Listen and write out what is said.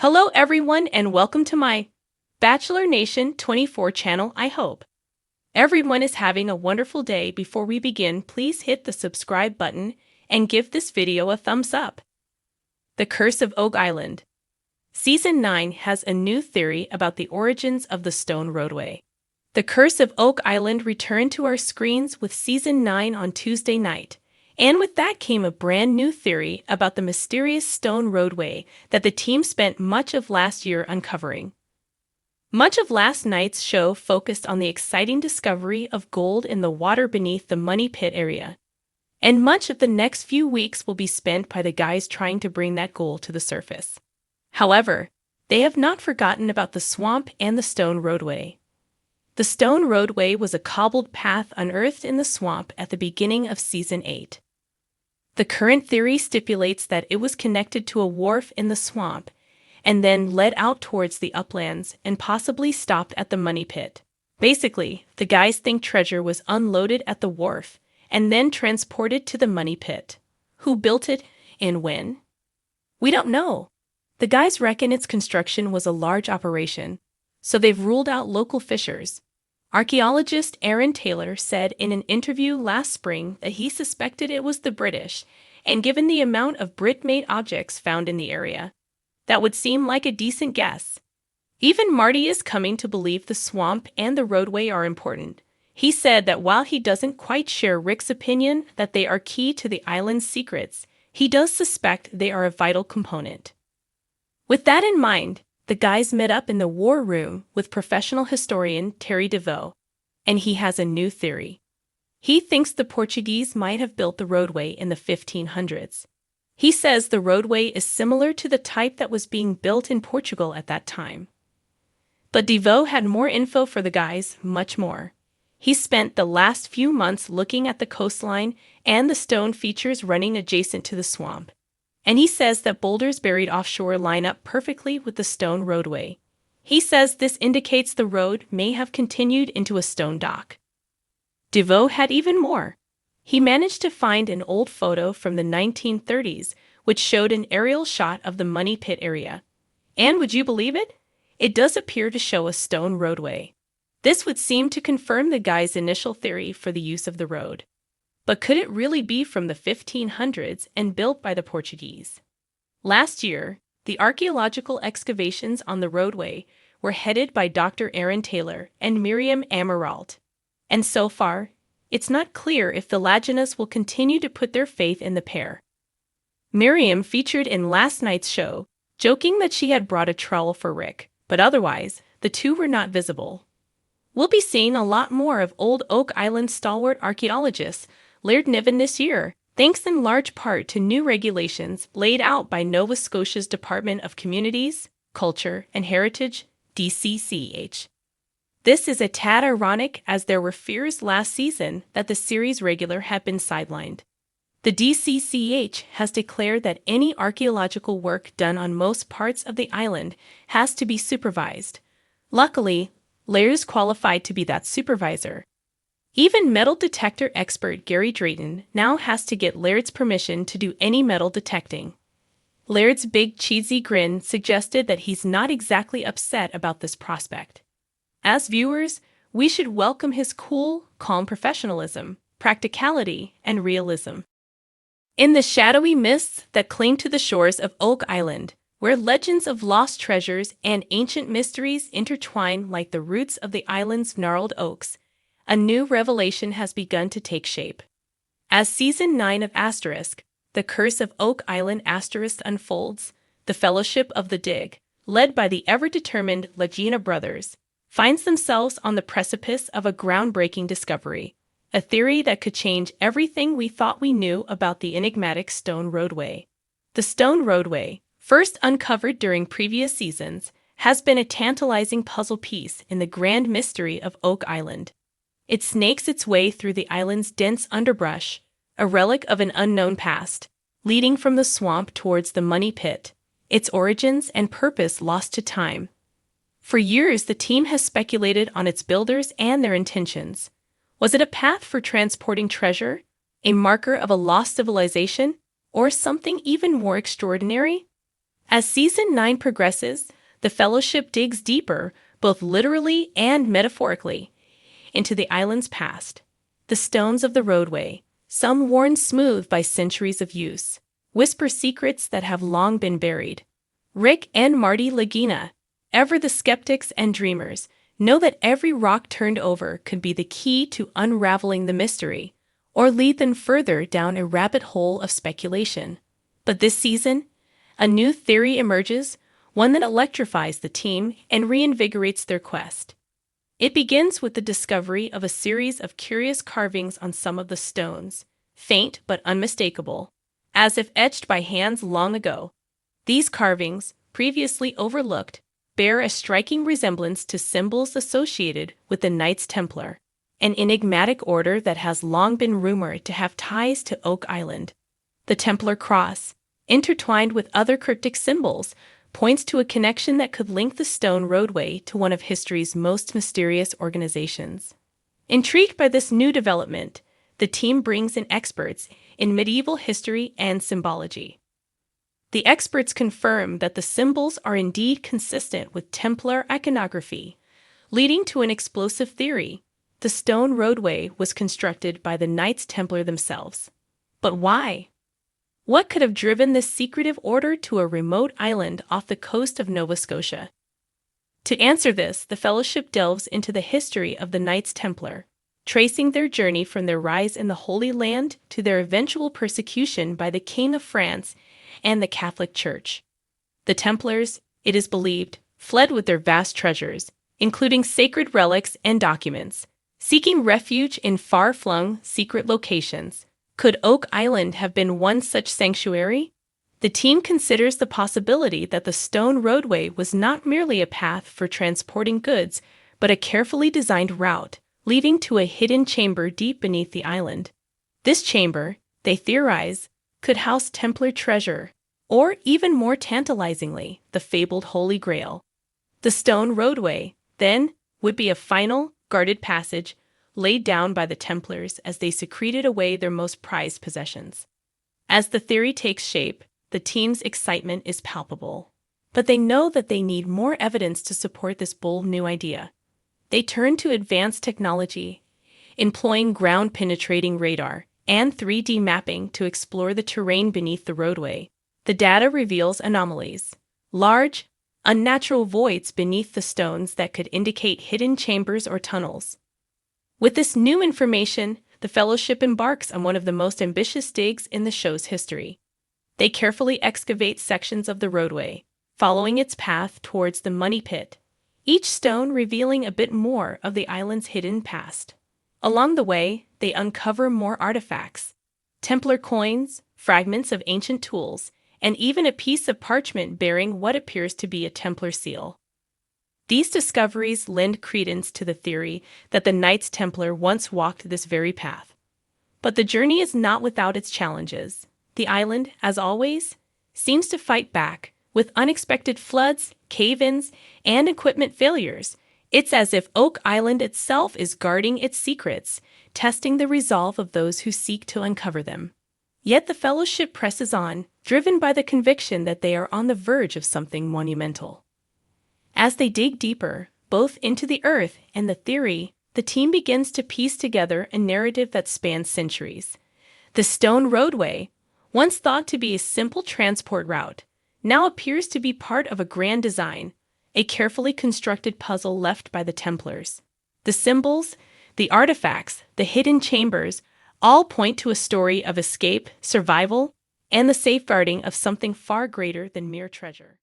Hello everyone and welcome to my Bachelor Nation 24 channel. I hope everyone is having a wonderful day. Before we begin, please hit the subscribe button and give this video a thumbs up. The Curse of Oak Island. Season 9 has a new theory about the origins of the stone roadway. The Curse of Oak Island returned to our screens with Season 9 on Tuesday night. And with that came a brand new theory about the mysterious stone roadway that the team spent much of last year uncovering. Much of last night's show focused on the exciting discovery of gold in the water beneath the Money Pit area. And much of the next few weeks will be spent by the guys trying to bring that gold to the surface. However, they have not forgotten about the swamp and the stone roadway. The stone roadway was a cobbled path unearthed in the swamp at the beginning of Season 8. The current theory stipulates that it was connected to a wharf in the swamp and then led out towards the uplands and possibly stopped at the Money Pit. Basically, the guys think treasure was unloaded at the wharf and then transported to the Money Pit. Who built it and when? We don't know. The guys reckon its construction was a large operation, so they've ruled out local fishers. Archaeologist Aaron Taylor said in an interview last spring that he suspected it was the British, and given the amount of Brit-made objects found in the area, that would seem like a decent guess. Even Marty is coming to believe the swamp and the roadway are important. He said that while he doesn't quite share Rick's opinion that they are key to the island's secrets, he does suspect they are a vital component. With that in mind, the guys met up in the war room with professional historian Terry DeVoe, and he has a new theory. He thinks the Portuguese might have built the roadway in the 1500s. He says the roadway is similar to the type that was being built in Portugal at that time. But DeVoe had more info for the guys, much more. He spent the last few months looking at the coastline and the stone features running adjacent to the swamp. And he says that boulders buried offshore line up perfectly with the stone roadway. He says this indicates the road may have continued into a stone dock. DeVoe had even more. He managed to find an old photo from the 1930s which showed an aerial shot of the Money Pit area. And would you believe it? It does appear to show a stone roadway. This would seem to confirm the guy's initial theory for the use of the road. But could it really be from the 1500s and built by the Portuguese? Last year, the archaeological excavations on the roadway were headed by Dr. Aaron Taylor and Miriam Amaralt. And so far, it's not clear if the Laginas will continue to put their faith in the pair. Miriam featured in last night's show, joking that she had brought a trowel for Rick, but otherwise, the two were not visible. We'll be seeing a lot more of Old Oak Island stalwart archaeologists Laird Niven this year, thanks in large part to new regulations laid out by Nova Scotia's Department of Communities, Culture and Heritage, DCCH. This is a tad ironic as there were fears last season that the series regular had been sidelined. The DCCH has declared that any archaeological work done on most parts of the island has to be supervised. Luckily, Laird is qualified to be that supervisor. Even metal detector expert Gary Drayton now has to get Laird's permission to do any metal detecting. Laird's big cheesy grin suggested that he's not exactly upset about this prospect. As viewers, we should welcome his cool, calm professionalism, practicality, and realism. In the shadowy mists that cling to the shores of Oak Island, where legends of lost treasures and ancient mysteries intertwine like the roots of the island's gnarled oaks, a new revelation has begun to take shape. As Season 9 of Asterisk, The Curse of Oak Island Asterisk unfolds, the Fellowship of the Dig, led by the ever-determined Lagina brothers, finds themselves on the precipice of a groundbreaking discovery, a theory that could change everything we thought we knew about the enigmatic stone roadway. The stone roadway, first uncovered during previous seasons, has been a tantalizing puzzle piece in the grand mystery of Oak Island. It snakes its way through the island's dense underbrush, a relic of an unknown past, leading from the swamp towards the Money Pit, its origins and purpose lost to time. For years, the team has speculated on its builders and their intentions. Was it a path for transporting treasure, a marker of a lost civilization, or something even more extraordinary? As Season 9 progresses, the Fellowship digs deeper, both literally and metaphorically, into the island's past. The stones of the roadway, some worn smooth by centuries of use, whisper secrets that have long been buried. Rick and Marty Lagina, ever the skeptics and dreamers, know that every rock turned over could be the key to unraveling the mystery, or lead them further down a rabbit hole of speculation. But this season, a new theory emerges, one that electrifies the team and reinvigorates their quest. It begins with the discovery of a series of curious carvings on some of the stones, faint but unmistakable, as if etched by hands long ago. These carvings, previously overlooked, bear a striking resemblance to symbols associated with the Knights Templar, an enigmatic order that has long been rumored to have ties to Oak Island. The Templar cross, intertwined with other cryptic symbols, points to a connection that could link the stone roadway to one of history's most mysterious organizations. Intrigued by this new development, the team brings in experts in medieval history and symbology. The experts confirm that the symbols are indeed consistent with Templar iconography, leading to an explosive theory. The stone roadway was constructed by the Knights Templar themselves. But why? What could have driven this secretive order to a remote island off the coast of Nova Scotia? To answer this, the Fellowship delves into the history of the Knights Templar, tracing their journey from their rise in the Holy Land to their eventual persecution by the King of France and the Catholic Church. The Templars, it is believed, fled with their vast treasures, including sacred relics and documents, seeking refuge in far-flung, secret locations. Could Oak Island have been one such sanctuary? The team considers the possibility that the stone roadway was not merely a path for transporting goods, but a carefully designed route, leading to a hidden chamber deep beneath the island. This chamber, they theorize, could house Templar treasure, or even more tantalizingly, the fabled Holy Grail. The stone roadway, then, would be a final, guarded passage laid down by the Templars as they secreted away their most prized possessions. As the theory takes shape, the team's excitement is palpable. But they know that they need more evidence to support this bold new idea. They turn to advanced technology, employing ground-penetrating radar and 3D mapping to explore the terrain beneath the roadway. The data reveals anomalies, large, unnatural voids beneath the stones that could indicate hidden chambers or tunnels. With this new information, the Fellowship embarks on one of the most ambitious digs in the show's history. They carefully excavate sections of the roadway, following its path towards the Money Pit, each stone revealing a bit more of the island's hidden past. Along the way, they uncover more artifacts, Templar coins, fragments of ancient tools, and even a piece of parchment bearing what appears to be a Templar seal. These discoveries lend credence to the theory that the Knights Templar once walked this very path. But the journey is not without its challenges. The island, as always, seems to fight back, with unexpected floods, cave-ins, and equipment failures. It's as if Oak Island itself is guarding its secrets, testing the resolve of those who seek to uncover them. Yet the Fellowship presses on, driven by the conviction that they are on the verge of something monumental. As they dig deeper, both into the earth and the theory, the team begins to piece together a narrative that spans centuries. The stone roadway, once thought to be a simple transport route, now appears to be part of a grand design, a carefully constructed puzzle left by the Templars. The symbols, the artifacts, the hidden chambers, all point to a story of escape, survival, and the safeguarding of something far greater than mere treasure.